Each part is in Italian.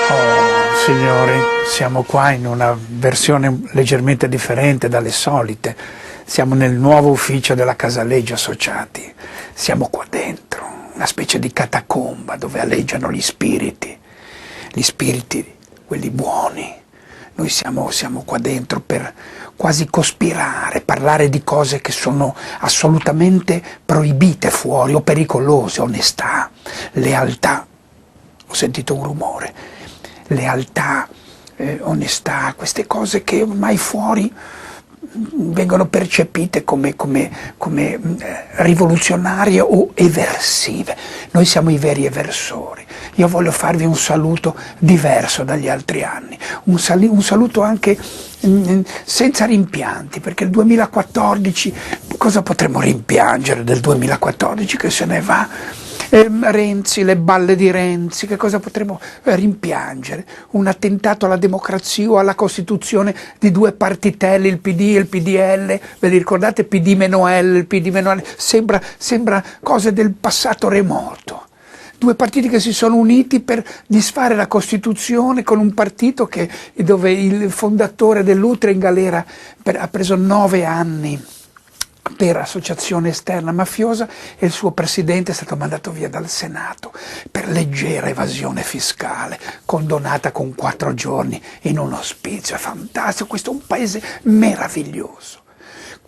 Oh, signori, siamo qua in una versione leggermente differente dalle solite. Siamo nel nuovo ufficio della Casaleggio Associati. Siamo qua dentro, una specie di catacomba dove aleggiano gli spiriti, quelli buoni. Noi siamo qua dentro per quasi cospirare, parlare di cose che sono assolutamente proibite fuori o pericolose: onestà, lealtà. Ho sentito un rumore. Lealtà, onestà, queste cose che ormai fuori vengono percepite come rivoluzionarie o eversive. Noi siamo i veri eversori. Io voglio farvi un saluto diverso dagli altri anni, un saluto anche senza rimpianti, perché il 2014, cosa potremmo rimpiangere del 2014 che se ne va? Renzi, le balle di Renzi, che cosa potremmo rimpiangere? Un attentato alla democrazia o alla Costituzione di due partitelli, il PD e il PDL, ve li ricordate? PD-L, il PD-L, sembra cose del passato remoto. Due partiti che si sono uniti per disfare la Costituzione con un partito dove il fondatore dell'Utri in galera ha preso 9 anni per associazione esterna mafiosa e il suo presidente è stato mandato via dal Senato per leggera evasione fiscale, condonata con 4 giorni in un ospizio. È fantastico, questo è un paese meraviglioso.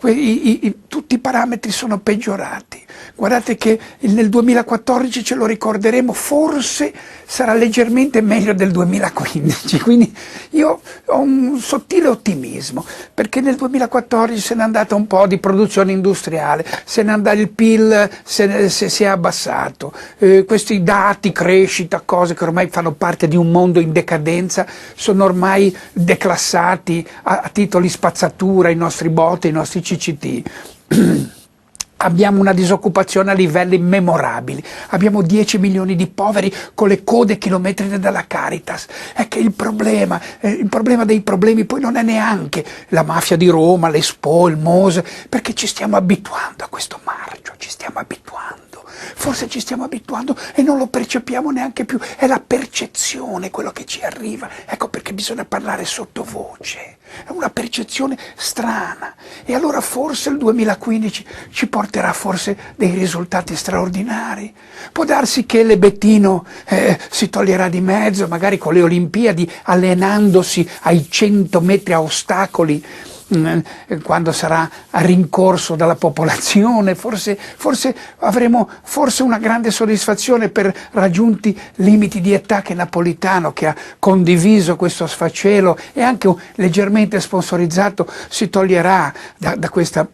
Tutti i parametri sono peggiorati. Guardate che nel 2014 ce lo ricorderemo, forse sarà leggermente meglio del 2015, quindi io ho un sottile ottimismo, perché nel 2014 se n'è andata un po' di produzione industriale, se n'è andato il PIL, si è abbassato, questi dati, crescita, cose che ormai fanno parte di un mondo in decadenza, sono ormai declassati a titoli spazzatura, i nostri BOT, i nostri CCT. Abbiamo una disoccupazione a livelli memorabili, abbiamo 10 milioni di poveri con le code chilometriche della Caritas. È che il problema dei problemi poi non è neanche la mafia di Roma, l'Expo, il Mose, perché ci stiamo abituando a questo marcio, ci stiamo abituando. Forse ci stiamo abituando e non lo percepiamo neanche più, è la percezione quello che ci arriva. Ecco perché bisogna parlare sottovoce, è una percezione strana. E allora forse il 2015 ci porterà forse dei risultati straordinari. Può darsi che Lebettino si toglierà di mezzo, magari con le Olimpiadi, allenandosi ai 100 metri a ostacoli, quando sarà rincorso dalla popolazione. Forse avremo una grande soddisfazione per raggiunti limiti di età, che Napolitano, che ha condiviso questo sfacelo e anche leggermente sponsorizzato, si toglierà da questa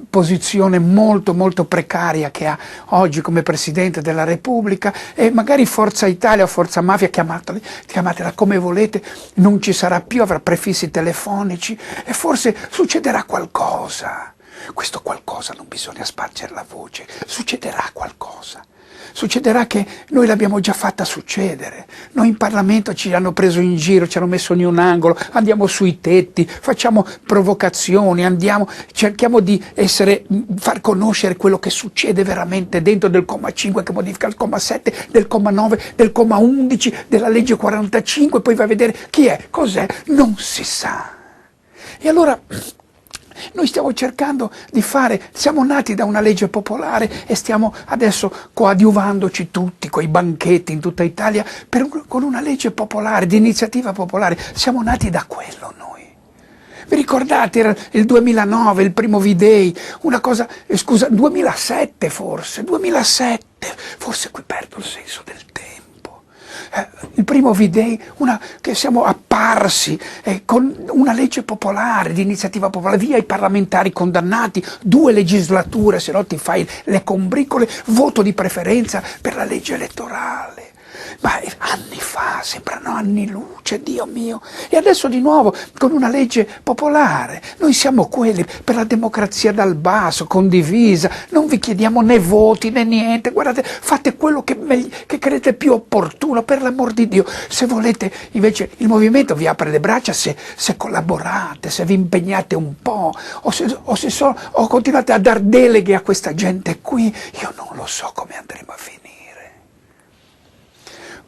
posizione molto molto precaria che ha oggi come Presidente della Repubblica, e magari Forza Italia o Forza Mafia, chiamatela come volete, non ci sarà più, avrà prefissi telefonici e forse succederà qualcosa. Questo qualcosa non bisogna spargere la voce, succederà qualcosa. Succederà che noi l'abbiamo già fatta succedere. Noi in Parlamento ci hanno preso in giro, ci hanno messo in un angolo, andiamo sui tetti, facciamo provocazioni, cerchiamo di far conoscere quello che succede veramente dentro del comma 5 che modifica il comma 7, del comma 9, del comma 11, della legge 45, poi vai a vedere chi è, cos'è, non si sa. E allora noi stiamo cercando di siamo nati da una legge popolare e stiamo adesso coadiuvandoci tutti, coi banchetti in tutta Italia, con una legge popolare, di iniziativa popolare. Siamo nati da quello noi. Vi ricordate, era il 2009, il primo V-Day, 2007 forse qui perdo il senso del tempo. Il primo V-Day, che siamo apparsi con una legge popolare, di iniziativa popolare, via i parlamentari condannati, 2 legislature, se no ti fai le combricole, voto di preferenza per la legge elettorale. Ma anni fa, sembrano anni luce, Dio mio. E adesso di nuovo con una legge popolare. Noi siamo quelli per la democrazia dal basso, condivisa. Non vi chiediamo né voti né niente. Guardate, fate quello che credete più opportuno, per l'amor di Dio. Se volete, invece, il movimento vi apre le braccia se collaborate, se vi impegnate un po', o continuate a dar deleghe a questa gente qui. Io non lo so come andremo a finire.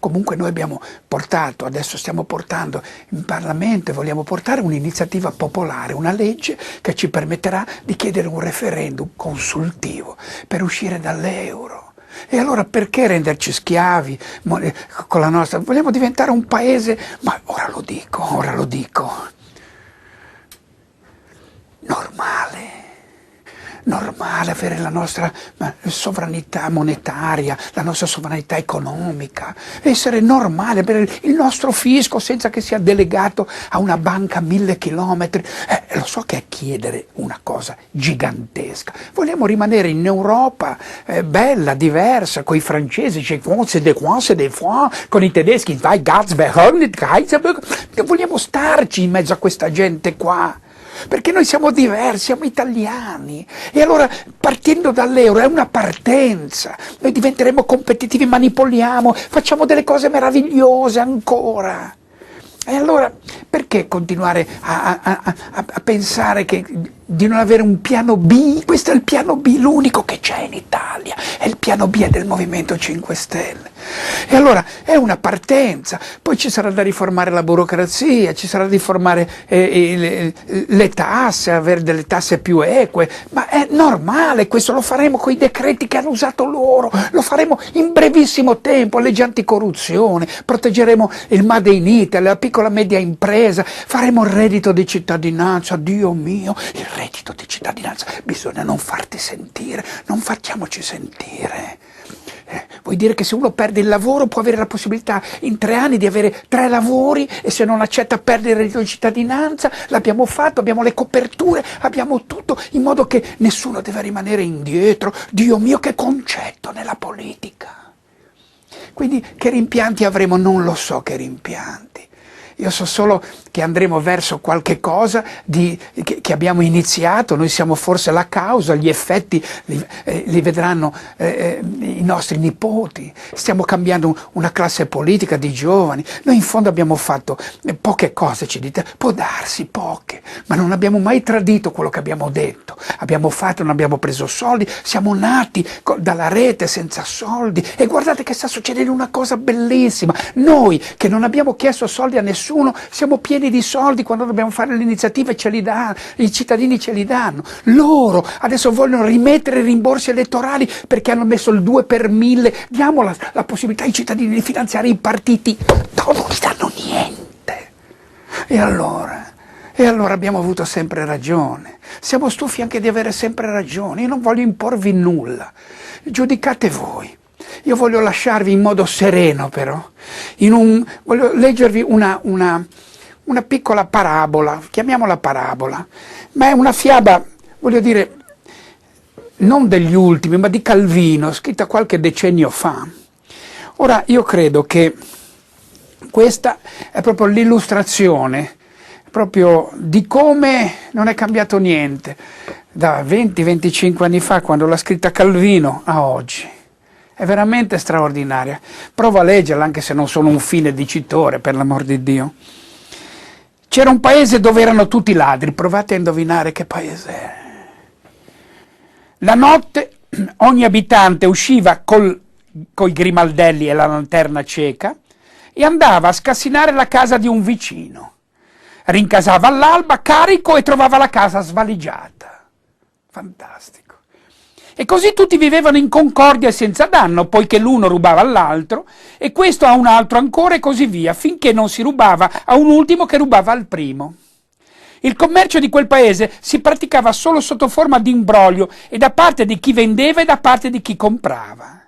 Comunque noi abbiamo portato, adesso stiamo portando in Parlamento e vogliamo portare un'iniziativa popolare, una legge che ci permetterà di chiedere un referendum consultivo per uscire dall'euro. E allora perché renderci schiavi con la nostra? Vogliamo diventare un paese, ma ora lo dico, normale avere la nostra sovranità monetaria, la nostra sovranità economica, essere normale, avere il nostro fisco senza che sia delegato a una banca a 1000 chilometri. Lo so che è chiedere una cosa gigantesca. Vogliamo rimanere in Europa bella, diversa, con i francesi, con i tedeschi, vogliamo starci in mezzo a questa gente qua. Perché noi siamo diversi, siamo italiani e allora partendo dall'euro è una partenza, noi diventeremo competitivi, manipoliamo, facciamo delle cose meravigliose ancora. E allora perché continuare a pensare di non avere un piano B? Questo è il piano B, l'unico che c'è in Italia, e il piano B è del Movimento 5 Stelle. E allora è una partenza, poi ci sarà da riformare la burocrazia, ci sarà da riformare le tasse, avere delle tasse più eque, ma è normale, questo lo faremo con i decreti che hanno usato loro, lo faremo in brevissimo tempo, legge anticorruzione, proteggeremo il Made in Italy, la piccola e media impresa, faremo il reddito di cittadinanza, Dio mio, il reddito di cittadinanza, bisogna non farti sentire, non facciamoci sentire. Vuol dire che se uno perde il lavoro può avere la possibilità in 3 anni di avere 3 lavori e se non accetta perdere il reddito di cittadinanza, l'abbiamo fatto, abbiamo le coperture, abbiamo tutto, in modo che nessuno deve rimanere indietro. Dio mio, che concetto nella politica! Quindi che rimpianti avremo? Non lo so che rimpianti. Io so solo che andremo verso qualche cosa che abbiamo iniziato, noi siamo forse la causa, gli effetti li vedranno i nostri nipoti, stiamo cambiando una classe politica di giovani, noi in fondo abbiamo fatto poche cose, ci dite, può darsi poche, ma non abbiamo mai tradito quello che abbiamo detto, abbiamo fatto, non abbiamo preso soldi, siamo nati dalla rete senza soldi e guardate che sta succedendo una cosa bellissima, noi che non abbiamo chiesto soldi a nessuno, siamo pieni di soldi quando dobbiamo fare le iniziative, ce li danno, i cittadini ce li danno. Loro adesso vogliono rimettere i rimborsi elettorali perché hanno messo il 2 per 1000. Diamo la possibilità ai cittadini di finanziare i partiti. Non gli danno niente. E allora abbiamo avuto sempre ragione. Siamo stufi anche di avere sempre ragione. Io non voglio imporvi nulla. Giudicate voi. Io voglio lasciarvi in modo sereno però. Voglio leggervi una piccola parabola, chiamiamola parabola, ma è una fiaba, voglio dire, non degli ultimi, ma di Calvino, scritta qualche decennio fa. Ora, io credo che questa è proprio l'illustrazione, proprio di come non è cambiato niente da 20-25 anni fa, quando l'ha scritta Calvino, a oggi. È veramente straordinaria. Provo a leggerla, anche se non sono un fine dicitore, per l'amor di Dio. C'era un paese dove erano tutti ladri, provate a indovinare che paese è. La notte ogni abitante usciva coi grimaldelli e la lanterna cieca e andava a scassinare la casa di un vicino. Rincasava all'alba carico e trovava la casa svaligiata. Fantastico. E così tutti vivevano in concordia e senza danno, poiché l'uno rubava all'altro, e questo a un altro ancora, e così via, finché non si rubava a un ultimo che rubava al primo. Il commercio di quel paese si praticava solo sotto forma di imbroglio, e da parte di chi vendeva e da parte di chi comprava.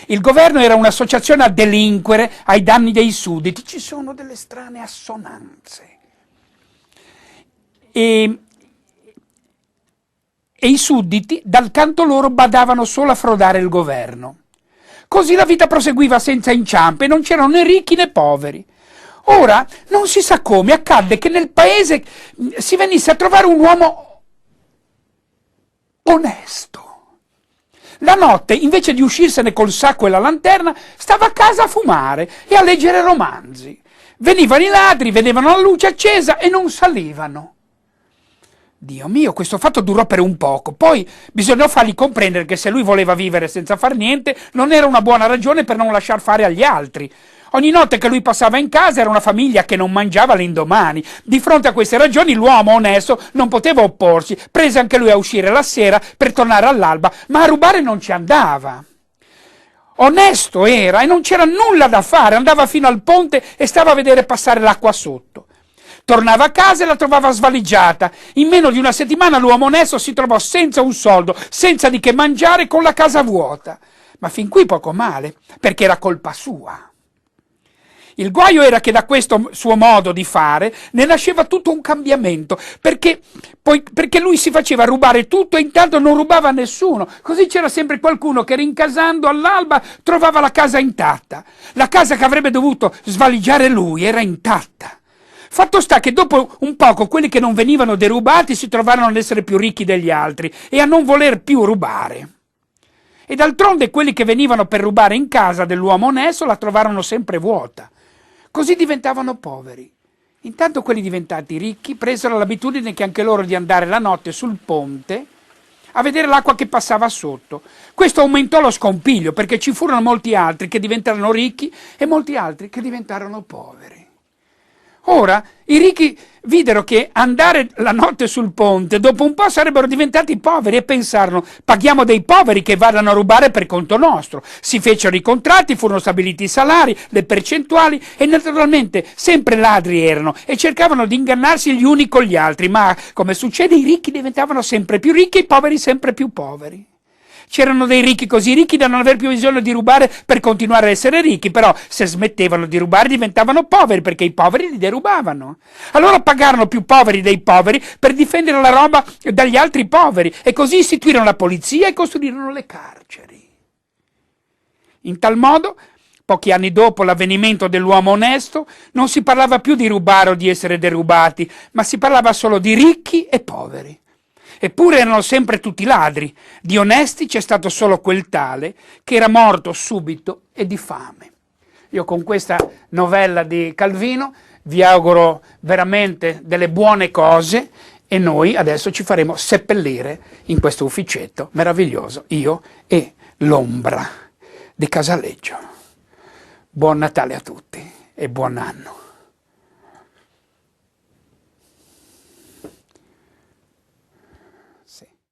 Il governo era un'associazione a delinquere ai danni dei sudditi. Ci sono delle strane assonanze. E i sudditi, dal canto loro, badavano solo a frodare il governo. Così la vita proseguiva senza inciampi e non c'erano né ricchi né poveri. Ora, non si sa come, accadde che nel paese si venisse a trovare un uomo onesto. La notte, invece di uscirsene col sacco e la lanterna, stava a casa a fumare e a leggere romanzi. Venivano i ladri, vedevano la luce accesa e non salivano. Dio mio, questo fatto durò per un poco, poi bisognò fargli comprendere che se lui voleva vivere senza far niente non era una buona ragione per non lasciar fare agli altri. Ogni notte che lui passava in casa era una famiglia che non mangiava l'indomani. Di fronte a queste ragioni l'uomo onesto non poteva opporsi, prese anche lui a uscire la sera per tornare all'alba, ma a rubare non ci andava. Onesto era e non c'era nulla da fare, andava fino al ponte e stava a vedere passare l'acqua sotto. Tornava a casa e la trovava svaligiata. In meno di una settimana l'uomo onesto si trovò senza un soldo, senza di che mangiare, con la casa vuota. Ma fin qui poco male, perché era colpa sua. Il guaio era che da questo suo modo di fare ne nasceva tutto un cambiamento, perché lui si faceva rubare tutto e intanto non rubava a nessuno. Così c'era sempre qualcuno che rincasando all'alba trovava la casa intatta. La casa che avrebbe dovuto svaligiare lui era intatta. Fatto sta che dopo un poco quelli che non venivano derubati si trovarono ad essere più ricchi degli altri e a non voler più rubare. E d'altronde quelli che venivano per rubare in casa dell'uomo onesto la trovarono sempre vuota. Così diventavano poveri. Intanto quelli diventati ricchi presero l'abitudine che anche loro di andare la notte sul ponte a vedere l'acqua che passava sotto. Questo aumentò lo scompiglio, perché ci furono molti altri che diventarono ricchi e molti altri che diventarono poveri. Ora i ricchi videro che andare la notte sul ponte dopo un po' sarebbero diventati poveri e pensarono: paghiamo dei poveri che vadano a rubare per conto nostro. Si fecero i contratti, furono stabiliti i salari, le percentuali e naturalmente sempre ladri erano e cercavano di ingannarsi gli uni con gli altri, ma come succede i ricchi diventavano sempre più ricchi e i poveri sempre più poveri. C'erano dei ricchi così ricchi da non aver più bisogno di rubare per continuare a essere ricchi, però se smettevano di rubare diventavano poveri perché i poveri li derubavano. Allora pagarono più poveri dei poveri per difendere la roba dagli altri poveri e così istituirono la polizia e costruirono le carceri. In tal modo, pochi anni dopo l'avvenimento dell'uomo onesto, non si parlava più di rubare o di essere derubati, ma si parlava solo di ricchi e poveri. Eppure erano sempre tutti ladri. Di onesti c'è stato solo quel tale che era morto subito e di fame. Io con questa novella di Calvino vi auguro veramente delle buone cose e noi adesso ci faremo seppellire in questo ufficetto meraviglioso, io e l'ombra di Casaleggio. Buon Natale a tutti e buon anno.